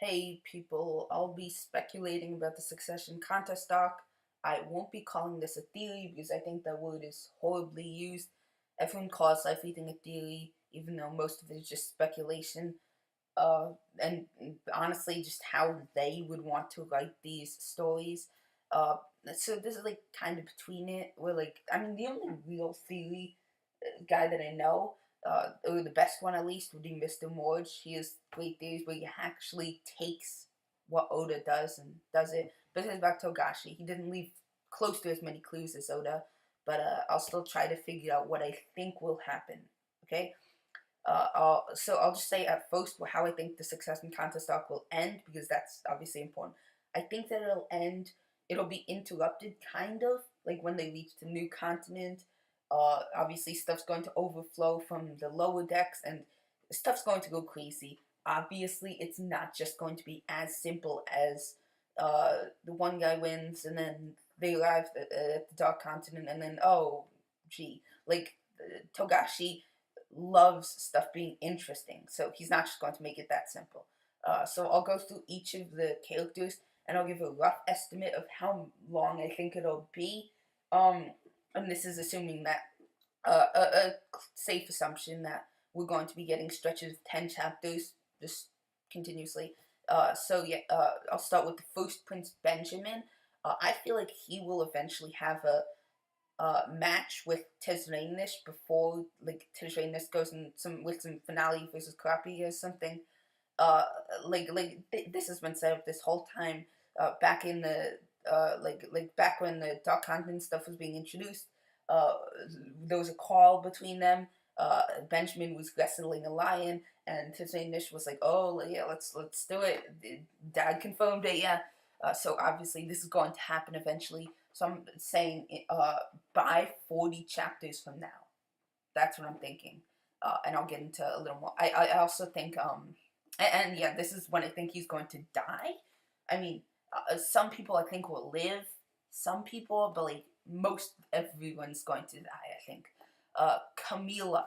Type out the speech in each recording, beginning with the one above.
Hey people, I'll be speculating about the Succession contest doc. I won't be calling this a theory because I think that word is horribly used. Everyone calls everything a theory, even though most of it is just speculation. And honestly, just how they would want to write these stories. Uh, so this is like kind of between it. Where the only real theory guy that I know, or the best one at least, would be Mr. Morge. He has great theories where he actually takes what Oda does and does it. But it's back to Togashi. He didn't leave close to as many clues as Oda, but I'll still try to figure out what I think will happen. Okay. I'll just say at first how I think the Succession contest arc will end because that's obviously important. I think that it'll end. It'll be interrupted, kind of like when they reach the new continent. Obviously, stuff's going to overflow from the lower decks, and stuff's going to go crazy. Obviously, it's not just going to be as simple as the one guy wins, and then they arrive at the Dark Continent, and then oh, gee, like Togashi loves stuff being interesting, so he's not just going to make it that simple. So I'll go through each of the characters and I'll give a rough estimate of how long I think it'll be. Um, and this is assuming that a safe assumption that we're going to be getting stretches of 10 chapters just continuously. I'll start with the first Prince Benjamin. I feel like he will eventually have a match with Tisraenish before like Tisraenish goes in some finale versus Krapi or something. Uh, this has been set up this whole time. Back in the back when the Dark Continent stuff was being introduced, uh, there was a call between them. Benjamin was wrestling a lion, and Tisraenish was like, "Oh yeah, let's do it." Dad confirmed it. Yeah. So obviously this is going to happen eventually. So I'm saying by 40 chapters from now. That's what I'm thinking. And I'll get into a little more. I also think, and yeah, this is when I think he's going to die. I mean, some people I think will live, some people, but like most everyone's going to die, I think. Camila,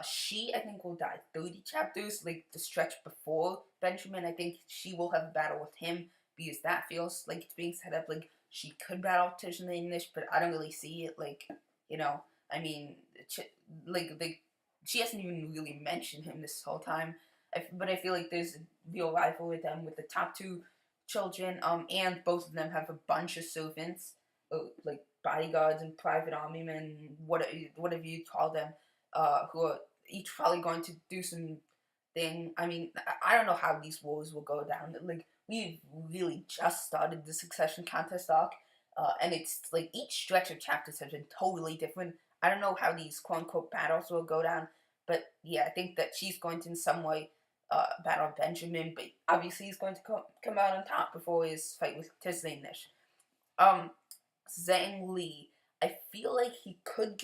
she I think will die 30 chapters, like the stretch before Benjamin. I think she will have a battle with him because that feels like it's being set up like she could battle Tishman English, but I don't really see it. You know, I mean, like she hasn't even really mentioned him this whole time. But I feel like there's a real rivalry with them with the top two children. And both of them have a bunch of servants, like bodyguards and private army men, whatever you call them, who are each probably going to do some thing. I mean, I don't know how these wars will go down. Like we really just started the Succession contest arc, and it's like each stretch of chapters has been totally different. I don't know how these quote unquote battles will go down, but yeah, I think that she's going to in some way battle Benjamin, but obviously he's going to come out on top before his fight with Tisdanish. Um, Zhang Li, I feel like he could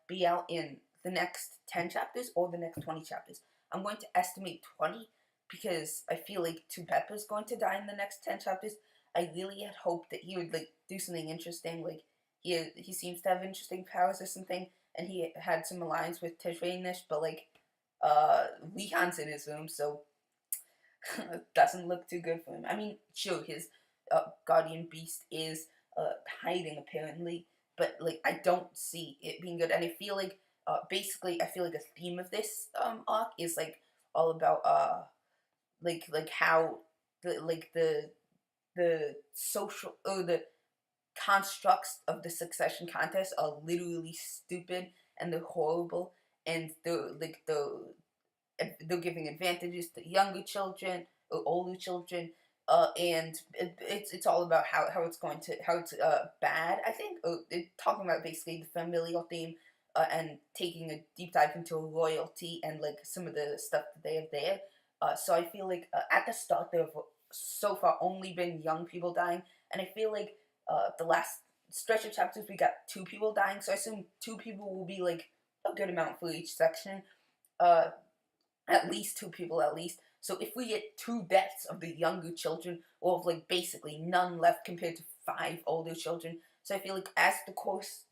be out in the next 10 chapters or the next 20 chapters. I'm going to estimate 20 because I feel like Two Pepper's going to die in the next 10 chapters. I really had hoped that he would like do something interesting. Like he seems to have interesting powers or something, and he had some alliance with Tejranish, but like Leon's in his room, so it doesn't look too good for him. I mean, sure, his guardian beast is hiding apparently, but like I don't see it being good. And I feel like basically, I feel like a theme of this arc is like all about how the social or the constructs of the Succession contest are literally stupid and they're horrible, and they're giving advantages to younger children or older children, and it's all about how it's going to how it's bad. I think talking about basically the familial theme, and taking a deep dive into royalty and like some of the stuff that they have there. So I feel like at the start there have so far only been young people dying, and I feel like the last stretch of chapters we got two people dying. So I assume two people will be like a good amount for each section. Uh, at least two people at least. So if we get two deaths of the younger children, or of like basically none left compared to five older children, so I feel like as the course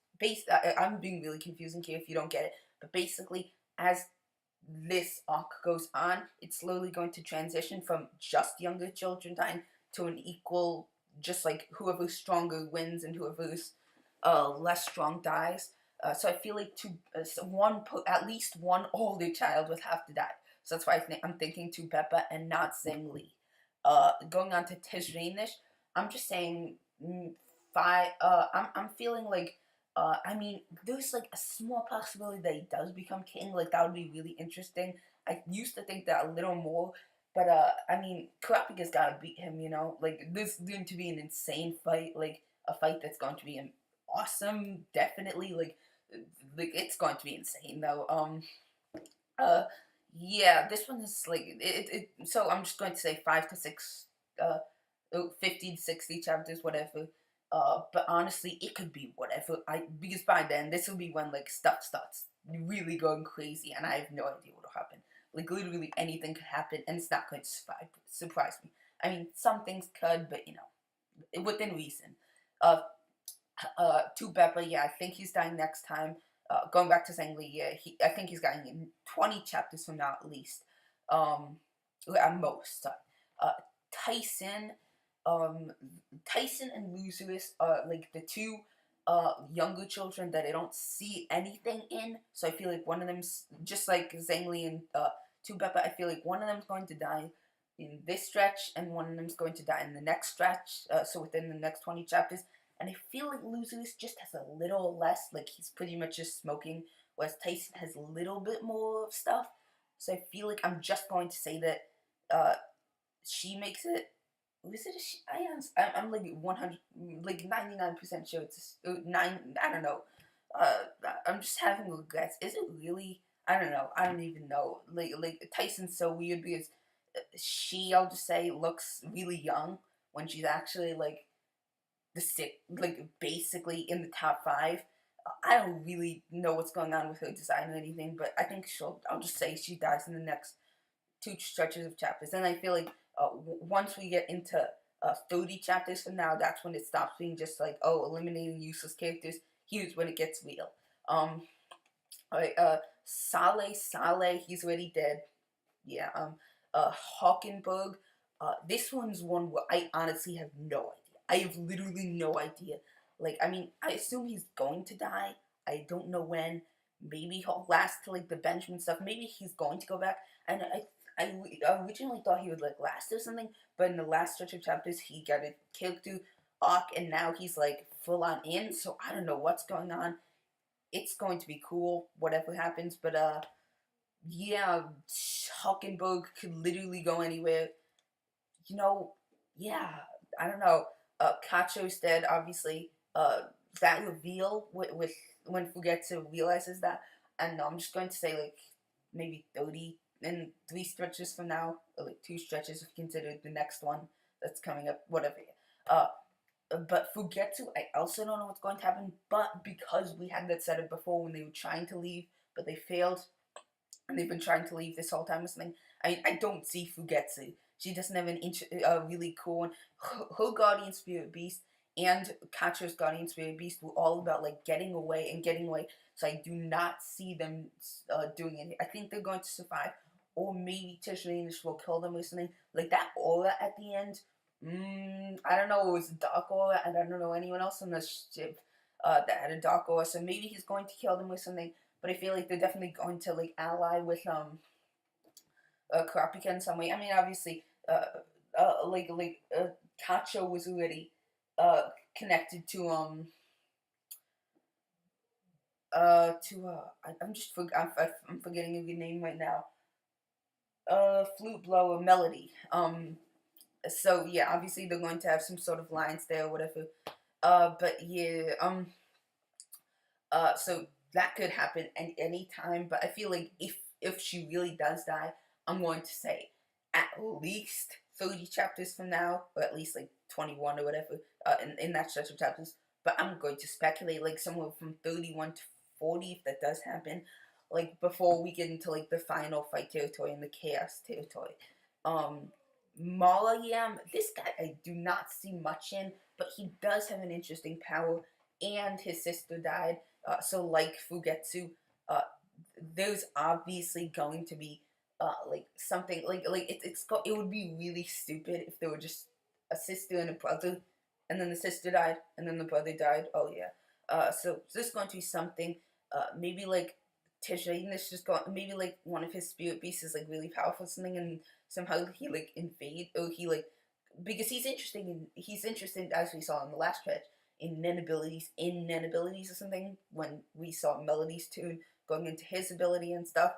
I'm being really confusing here if you don't get it, but basically as this arc goes on, it's slowly going to transition from just younger children dying to an equal, just like whoever's stronger wins and whoever's less strong dies. So I feel like at least one older child would have to die. So that's why I'm thinking to Peppa and not Zhengli. Going on to Tizranish, I'm just saying five. I'm feeling like I mean, there's like a small possibility that he does become king. Like that would be really interesting. I used to think that a little more, but I mean, Kurapika's gotta beat him. You know, like this is going to be an insane fight. Like a fight that's going to be awesome. Definitely, like it's going to be insane though. Uh, yeah, this one is like so I'm just going to say 5 to 6, 50 to 60 chapters, whatever. But honestly, it could be whatever. Because by then this will be when like stuff starts really going crazy, and I have no idea what will happen. Like literally anything could happen, and it's not going to surprise me. I mean, some things could, but you know, within reason. Uh, to Peppa, yeah, I think he's dying next time. Going back to Zhengli, yeah, I think he's dying in 20 chapters from now at least. Um, at most. Sorry. Uh, Tyson, um, Tyson and Lucius are like the two younger children that I don't see anything in. So I feel like one of them's just like Zhengli and to Peppa. I feel like one of them's going to die in this stretch, and one of them's going to die in the next stretch. So within the next 20 chapters. And I feel like Lucius just has a little less, like he's pretty much just smoking, whereas Tyson has a little bit more stuff. So I feel like I'm just going to say that she makes it. Was it a she? I'm like 100, like 99% sure it's nine. I don't know. I'm just having a guess. Is it really? I don't know. I don't even know. Like Tyson's so weird because I'll just say, looks really young when she's actually like like basically in the top 5. I don't really know what's going on with her design or anything, but I think I'll just say she dies in the next 2 stretches of chapters. And I feel like once we get into 30 chapters from now, that's when it stops being just like, oh, eliminating useless characters. Here's when it gets real. Alright, Saleh, he's already dead. Yeah, Hawkenberg. This one's one where I honestly have no idea. I have literally no idea. Like, I mean, I assume he's going to die. I don't know when. Maybe he'll last to like the Benjamin stuff. Maybe he's going to go back. And I originally thought he would like last or something, but in the last stretch of chapters, he got a character arc, and now he's like full on in. So I don't know what's going on. It's going to be cool, whatever happens. But yeah, Hulkenberg could literally go anywhere. You know, yeah, I don't know. Cacho's dead, obviously. That reveal with when Fugetsu realizes that, and I'm just going to say like maybe 30 and 3 stretches from now, or like 2 stretches if you consider the next one that's coming up, whatever. Uh, but Fugetsu, I also don't know what's going to happen. But because we had that set up before when they were trying to leave, but they failed, and they've been trying to leave this whole time or something. I don't see Fugetsu. She doesn't have really cool one. Her Guardian Spirit Beast and Kacho's Guardian Spirit Beast were all about like getting away and getting away. So I do not see them doing it. I think they're going to survive, or maybe Tishranish will kill them or something. Like that aura at the end. I don't know. It was a dark aura, and I don't know anyone else on the ship that had a dark aura. So maybe he's going to kill them or something. But I feel like they're definitely going to like ally with Kurapika in some way. I mean, obviously, Kacho was already connected to I'm forgetting your name right now. Flute blower Melody. So yeah, obviously they're going to have some sort of lines there or whatever. But yeah, so that could happen any time. But I feel like if she really does die, I'm going to say at least 30 chapters from now, or at least like 21 or whatever, in that stretch of chapters. But I'm going to speculate like somewhere from 31 to 40 if that does happen. Like before we get into like the final fight territory and the chaos territory. Malayam, this guy I do not see much in, but he does have an interesting power, and his sister died. So like Fugetsu, uh, there's obviously going to be like something like it would be really stupid if there were just a sister and a brother, and then the sister died, and then the brother died. Oh yeah. So there's going to be something. Maybe like Tishain is just going. Maybe like one of his spirit beasts is like really powerful or something, and somehow he like invade or he like because he's interested as we saw in the last stretch in Nen abilities or something when we saw Melody's tune going into his ability and stuff.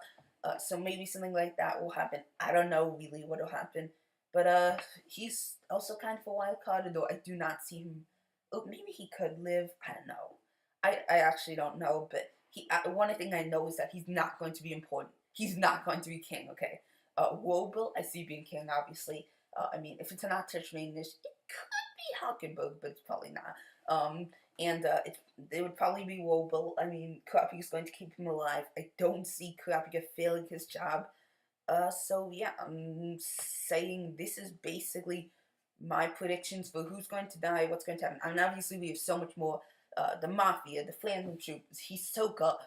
So maybe something like that will happen. I don't know really what will happen, but he's also kind of a wild card. Though I do not see him. Oh, maybe he could live. I don't know. I actually don't know. But one thing I know is that he's not going to be important. He's not going to be king. Okay. Wobil, I see being king obviously. I mean, if it's an Touch main dish, it could be Hulkenberg, but it's probably not. And it would probably be Wobil. I mean, Kurapika's going to keep him alive. I don't see Kurapika failing his job. So yeah, I'm saying this is basically my predictions for who's going to die, what's going to happen. I mean, obviously we have so much more. The Mafia, the Phantom Troopers, Hisoka,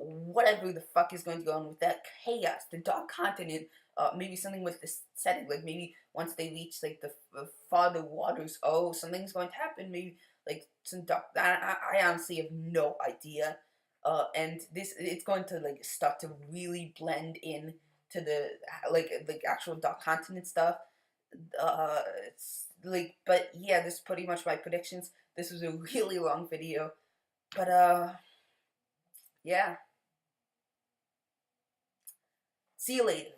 whatever the fuck is going to go on with that chaos, the Dark Continent, maybe something with this setting, like maybe once they reach like the farther waters, oh, something's going to happen, maybe like some dark. I honestly have no idea. And this it's going to like start to really blend in to the like actual Dark Continent stuff. It's like, but yeah, this is pretty much my predictions. This was a really long video, but yeah. See you later.